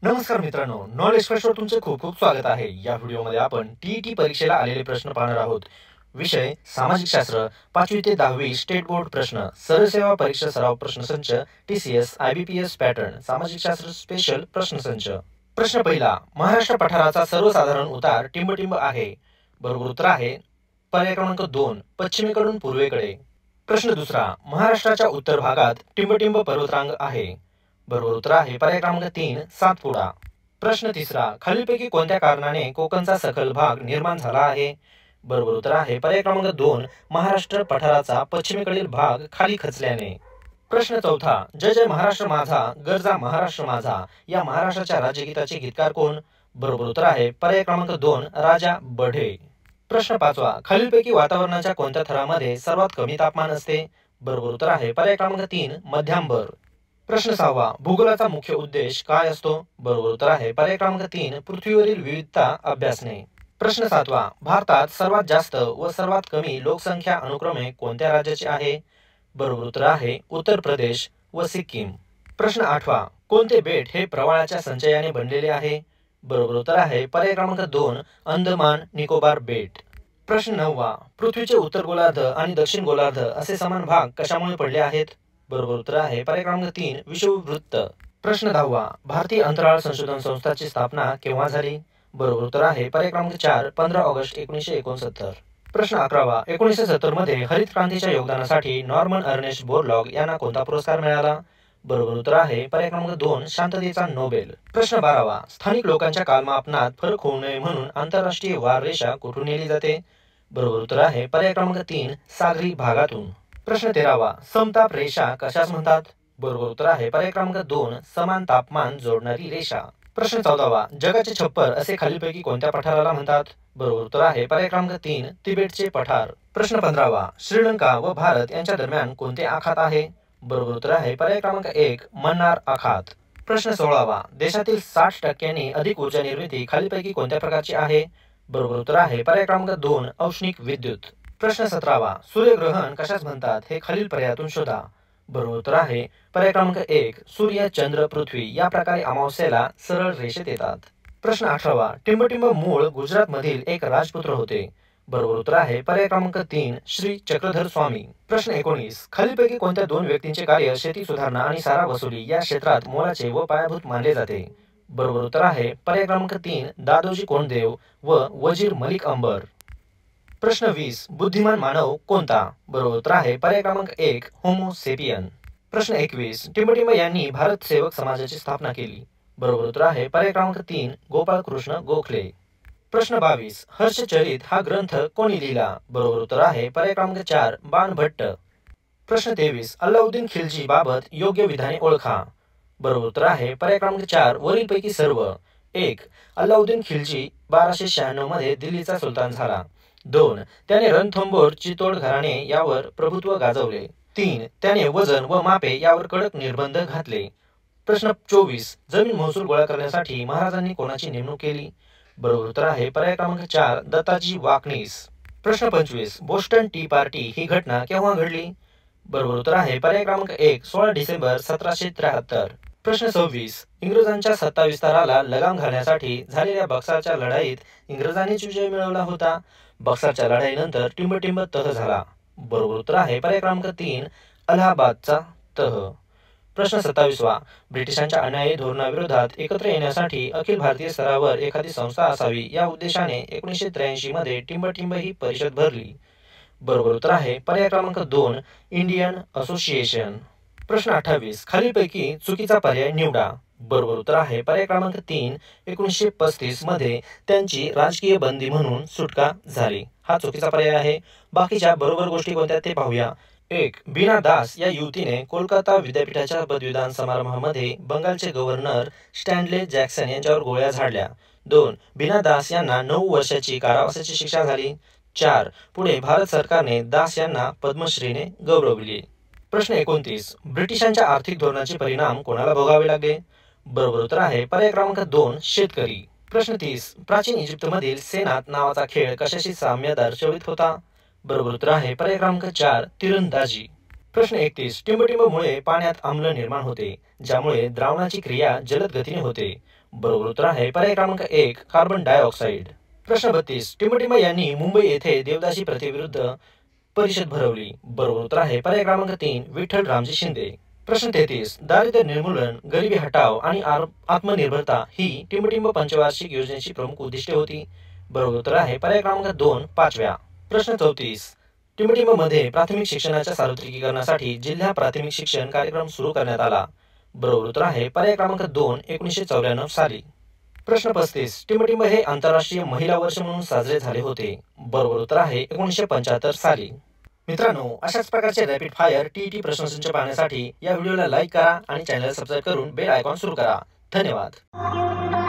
नमस्कार मित्रांनो, नॉलेज एक्सप्रेसवर तुमचे खूप खूप स्वागत आहे। या व्हिडिओमध्ये आपण टीईटी परीक्षेला आलेले प्रश्न पाहणार आहोत। विषय सामाजिक शास्त्र, 5वी ते 10वी स्टेट बोर्ड प्रश्न, सरळ सेवा परीक्षा सराव प्रश्नसंच, टीसीएस आयबीपीएस पॅटर्न, सामाजिक शास्त्र स्पेशल प्रश्नसंच। प्रश्न पहिला, महाराष्ट्र पठाराचा सर्वसाधारण उतार टिंबटिंब आहे। बरोबर उत्तर आहे पर्याय क्रमांक 2, पश्चिमेकडून पूर्वेकडे। प्रश्न दुसरा, महाराष्ट्राच्या उत्तर भागात टिंबटिंब पर्वतरांग आहे। बरोबर उत्तर आहे पर्याय क्रमांक 3, सातपुडा। प्रश्न तिसरा, खालीलपैकी कोणत्या कारणाने कोकणचा सखल भाग निर्माण झाला आहे? बरोबर उत्तर आहे पर्याय क्रमांक 2, महाराष्ट्र पठाराचा पश्चिमेकडील भाग खाली खचल्याने। प्रश्न चौथा, जय जय महाराष्ट्र माझा गरजा महाराष्ट्र माझा या महाराष्ट्राच्या राज्यगीताचे गीतकार कोण? बरोबर उत्तर आहे पर्याय क्रमांक 2, राजा बढे। प्रश्न पाचवा, खालीलपैकी वातावरणाच्या कोणत्या थरामध्ये सर्वात कमी तापमान असते? बरोबर उत्तर आहे पर्याय क्रमांक 3, मध्यांबर। प्रश्न सहावा, भूगोलाचा मुख्य उद्देश काय असतो? बरोबर उत्तर आहे पर्याय क्रमांक 3, पृथ्वीवरील विविधता अभ्यासणे। प्रश्न सातवा, भारतात सर्वात जास्त व सर्वात कमी लोकसंख्या अनुक्रमे कोणत्या राज्याची आहे? बरोबर उत्तर आहे उत्तर प्रदेश व सिक्कीम। प्रश्न आठवा, कोणते बेट हे प्रवाळाच्या संचयाने बनलेले आहे? बरोबर उत्तर आहे पर्याय क्रमांक 2, अंदमान निकोबार बेट। प्रश्न नववा, पृथ्वीचे उत्तर गोलार्ध आणि दक्षिण गोलार्ध असे समान भाग कशामुळे पडले आहेत? बरोबर उत्तर आहे पर्याय क्रमांक 3, विषुववृत्त। प्रश्न 10वा, भारतीय अंतराळ संशोधन संस्थाची स्थापना केव्हा झाली? बरोबर उत्तर आहे पर्याय क्रमांक 4, 15 ऑगस्ट 1969। प्रश्न 11वा, 1970 मध्ये हरित क्रांतीच्या योगदानासाठी नॉर्मन अर्नेस्ट बोरलॉग यांना कोणता पुरस्कार मिळाला? बरोबर उत्तर आहे पर्याय क्रमांक 2, शांततेचा नोबेल। प्रश्न 12वा, स्थानिक लोकांच्या कालमापनात फरक होऊ नये म्हणून आंतरराष्ट्रीय वार रेषा कुठून नेली जाते? बरोबर उत्तर आहे पर्याय क्रमांक 3, सागरी भागातून। प्रश्न 13वा, समताप रेषा कशास म्हणतात? बरोबर उत्तर आहे पर्याय क्रमांक 2, समान तापमान जोडणारी रेषा। प्रश्न 14वा, जगाचे छप्पर असे खालीलपैकी कोणत्या पठाराला म्हणतात? बरोबर उत्तर आहे पर्याय क्रमांक 3, तिबेटचे पठार। प्रश्न 15वा, श्रीलंका व भारत यांच्या दरम्यान कोणते आखात आहे? बरोबर उत्तर आहे पर्याय क्रमांक 1, मन्नार आखात। प्रश्न 16वा, देशातील 60% अधिक ऊर्जा निर्मिती खालीलपैकी कोणत्या प्रकारची आहे? बरोबर उत्तर आहे पर्याय क्रमांक 2, औष्णिक विद्युत। प्रश्न 17वा, सूर्यग्रहण कशास म्हणतात हे खालील पर्यायातून शोधा। बरोबर उत्तर आहे पर्याय क्रमांक 1, सूर्य चंद्र पृथ्वी या प्रकारे अमावस्येला सरळ रेषेत येतात। प्रश्न 18वा, टिंबटिंब मूळ गुजरात मधील एक राजपुत्र होते। बरोबर उत्तर आहे पर्याय क्रमांक 3, श्री चक्रधर स्वामी। प्रश्न 19, खालीलपैकी कोणत्या दोन व्यक्तींचे कार्य शेती सुधारणा आणि सारा वसुली या क्षेत्रात मोलाचे व पायाभूत मानले जाते? बरोबर उत्तर आहे पर्याय क्रमांक 3, दादोजी कोंडदेव व वजीर मलिक अंबर। प्रश्न 20, बुद्धिमान मानव कोणता? बरोबर उत्तर आहे पर्याय क्रमांक 1, होमो सेपियन। प्रश्न 21, टिंबटिंब यांनी भारत सेवक समाजाची स्थापना केली। बरोबर उत्तर आहे पर्याय क्रमांक 3, गोपाळ कृष्ण गोखले। प्रश्न 22, हर्षचरित हा ग्रंथ कोणी लिहिला? बरोबर उत्तर आहे पर्याय क्रमांक 4, बाणभट्ट। प्रश्न 23, अल्लाउद्दीन खिलजी बाबत योग्य विधाने ओळखा। बरोबर उत्तर आहे पर्याय क्रमांक 4, वरीलपैकी सर्व। 1, अल्लाउद्दीन खिलजी 1296 मध्ये दिल्लीचा सुलतान झाला। 2, त्याने रणथंबोर चितोड घराणे यावर प्रभुत्व गाजवले। 3, त्याने वजन व मापे यावर कडक निर्बंध घातले। प्रश्न 24, जमीन महसूल गोळा करण्यासाठी महाराजांनी कोणाची नेमणूक केली? बरोबर उत्तर आहे पर्याय क्रमांक 4, दत्ताजी वाकनीस। प्रश्न 25, बोस्टन टी पार्टी ही घटना केव्हा घडली? बरोबर उत्तर आहे पर्याय क्रमांक 1, 16 डिसेंबर 1773। प्रश्न 26, इंग्रजांच्या सत्ता विस्ताराला लगाम घालण्यासाठी झालेल्या बक्सरच्या लढाईत इंग्रजांनीच विजय मिळवला होता। बक्सरच्या लढाईनंतर टिंबटिंब तह झाला। बरोबर उत्तर आहे पर्याय क्रमांक 3, अलाहाबादचा तह। प्रश्न 27वा, ब्रिटिशांच्या अन्यायी धोरणाविरोधात एकत्र येण्यासाठी अखिल भारतीय स्तरावर एखादी संस्था असावी या उद्देशाने 1983 मध्ये टिंबटिंब ही परिषद भरली। बरोबर उत्तर आहे पर्याय क्रमांक 2, इंडियन असोसिएशन। प्रश्न 28, खालीलपैकी चुकीचा पर्याय निवडा। बरोबर उत्तर आहे पर्याय क्रमांक 3, 1935 मध्ये त्यांची राजकीय बंदी म्हणून सुटका झाली। हा चुकीचा पर्याय आहे। बाकीच्या बरोबर गोष्टी कोणत्या ते पाहूया। 1, बीना दास या युवतीने कोलकाता विद्यापीठाच्या पदवीदान समारंभामध्ये बंगालचे गव्हर्नर स्टॅनले जॅक्सन यांच्यावर गोळ्या झाडल्या। 2, बीना दास यांना 9 वर्षाची कारावासाची शिक्षा झाली। 4, पुढे भारत सरकारने दास यांना पद्मश्रीने गौरविले। प्रश्न 29, ब्रिटिशांच्या आर्थिक धोरणाचे परिणाम कोणाला भोगावे लागले? बरोबर उत्तर आहे पर्याय क्रमांक 2, शेतकरी। प्रश्न 30, प्राचीन इजिप्तमधील सेनात नावाचा खेळ कशाशी साम्य दर्शवित होता? बरोबर उत्तर आहे पर्याय क्रमांक 4, तिरंदाजी। प्रश्न 31. टिंबटिंबमुळे पाण्यात आम्ल निर्माण होते, ज्यामुळे द्रावणाची क्रिया जलद गतीने होते. बरोबर उत्तर आहे पर्याय क्रमांक 1 कार्बन डायऑक्साईड. प्रश्न 32. टिंबटिंब यांनी मुंबई येथे देवदासी प्रथेविरुद्ध परिषद भरवली. बरोबर उत्तर आहे पर्याय क्रमांक 3 विठ्ठल रामजी शिंदे. प्रश्न 33. दारिद्र्य निर्मूलन, गरिबी हटाव आणि आत्मनिर्भरता ही टिंबटिंब पंचवार्षिक योजनेची प्रमुख उद्दिष्टे होती. बरोबर उत्तर आहे पर्याय क्रमांक 2 पाचव्या. प्रश्न 34. टिंबटिंबमध्ये प्राथमिक शिक्षणाच्या सार्वत्रिकीकरणासाठी जिल्हा प्राथमिक शिक्षण कार्यक्रम सुरू करण्यात आला. बरोबर उत्तर आहे पर्याय क्रमांक 2 1994 साली. प्रश्न 35. टिंबटिंब हे आंतरराष्ट्रीय महिला वर्ष म्हणून साजरे झाले होते. बरोबर उत्तर आहे 1975 साली. मित्रांनो, अशाच प्रकारचे रॅपिड फायर टीईटी प्रश्नसंच पाहण्यासाठी या व्हिडिओला लाईक करा आणि चॅनलला सबस्क्राईब करून बेल आयकॉन सुरू करा. धन्यवाद.